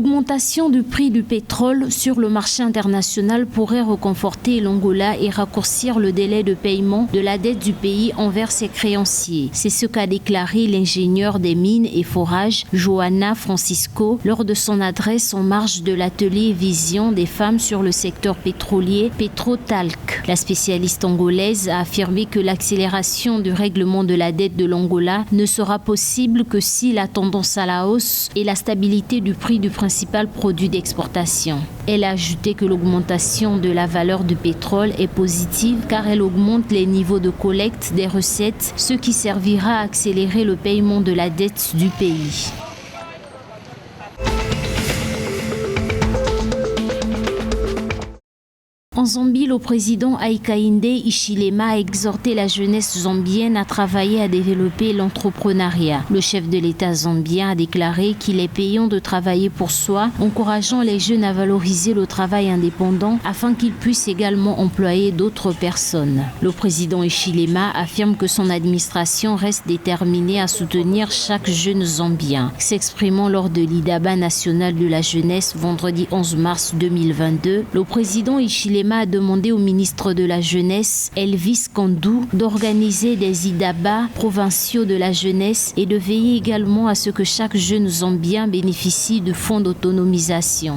L'augmentation du prix du pétrole sur le marché international pourrait réconforter l'Angola et raccourcir le délai de paiement de la dette du pays envers ses créanciers. C'est ce qu'a déclaré l'ingénieur des mines et forages Joana Francisco lors de son adresse en marge de l'atelier Vision des femmes sur le secteur pétrolier Petrotalc. La spécialiste angolaise a affirmé que l'accélération du règlement de la dette de l'Angola ne sera possible que si la tendance à la hausse et la stabilité du prix du principal produit d'exportation. Elle a ajouté que l'augmentation de la valeur du pétrole est positive car elle augmente les niveaux de collecte des recettes, ce qui servira à accélérer le paiement de la dette du pays. En Zambie, le président Hakainde Hichilema a exhorté la jeunesse zambienne à travailler à développer l'entrepreneuriat. Le chef de l'État zambien a déclaré qu'il est payant de travailler pour soi, encourageant les jeunes à valoriser le travail indépendant afin qu'ils puissent également employer d'autres personnes. Le président Hichilema affirme que son administration reste déterminée à soutenir chaque jeune zambien. S'exprimant lors de l'IDABA national de la jeunesse vendredi 11 mars 2022, le président Hichilema a demandé au ministre de la Jeunesse, Elvis Kandou, d'organiser des IDABA provinciaux de la jeunesse et de veiller également à ce que chaque jeune Zambien bénéficie de fonds d'autonomisation.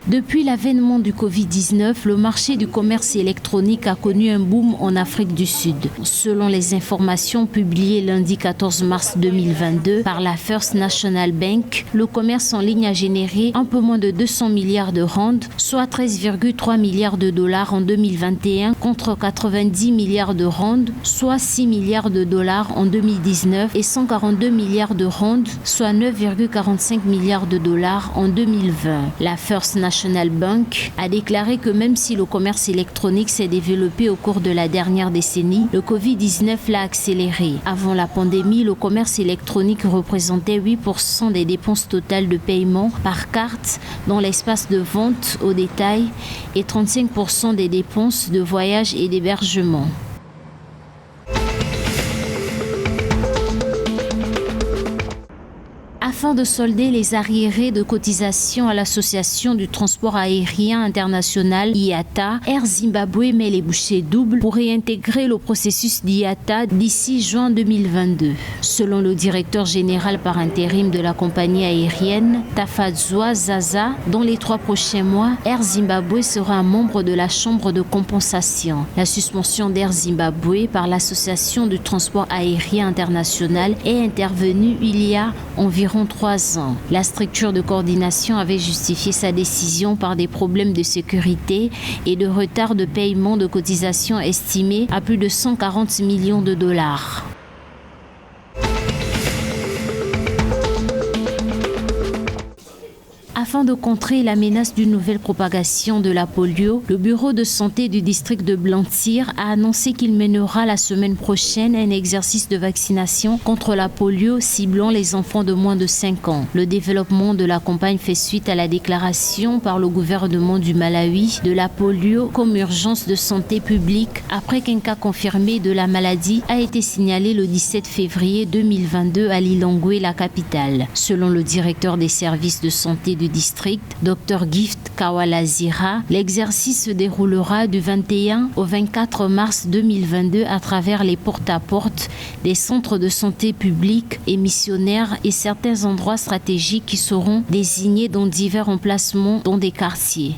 Depuis l'avènement du Covid-19, le marché du commerce électronique a connu un boom en Afrique du Sud. Selon les informations publiées lundi 14 mars 2022 par la First National Bank, le commerce en ligne a généré un peu moins de 200 milliards de rands, soit 13,3 milliards de dollars en 2021 contre 90 milliards de rands, soit 6 milliards de dollars en 2019 et 142 milliards de rands, soit 9,45 milliards de dollars en 2020. La First National Bank a déclaré que même si le commerce électronique s'est développé au cours de la dernière décennie, le Covid-19 l'a accéléré. Avant la pandémie, le commerce électronique représentait 8% des dépenses totales de paiement par carte dans l'espace de vente au détail et 35% des dépenses de voyage et d'hébergement. Afin de solder les arriérés de cotisation à l'Association du transport aérien international IATA, Air Zimbabwe met les bouchées doubles pour réintégrer le processus d'IATA d'ici juin 2022. Selon le directeur général par intérim de la compagnie aérienne, Tafadzwa Zaza, dans les 3 prochains mois, Air Zimbabwe sera un membre de la chambre de compensation. La suspension d'Air Zimbabwe par l'Association du transport aérien international est intervenue il y a environ 3 ans. La structure de coordination avait justifié sa décision par des problèmes de sécurité et de retard de paiement de cotisations estimés à plus de 140 millions de dollars. Afin de contrer la menace d'une nouvelle propagation de la polio, le bureau de santé du district de Blantyre a annoncé qu'il mènera la semaine prochaine un exercice de vaccination contre la polio ciblant les enfants de moins de 5 ans. Le développement de la campagne fait suite à la déclaration par le gouvernement du Malawi de la polio comme urgence de santé publique après qu'un cas confirmé de la maladie a été signalé le 17 février 2022 à Lilongwe, la capitale. Selon le directeur des services de santé du district, Dr Gift Kawalazira, l'exercice se déroulera du 21 au 24 mars 2022 à travers les porte-à-porte des centres de santé publics et missionnaires et certains endroits stratégiques qui seront désignés dans divers emplacements dans des quartiers.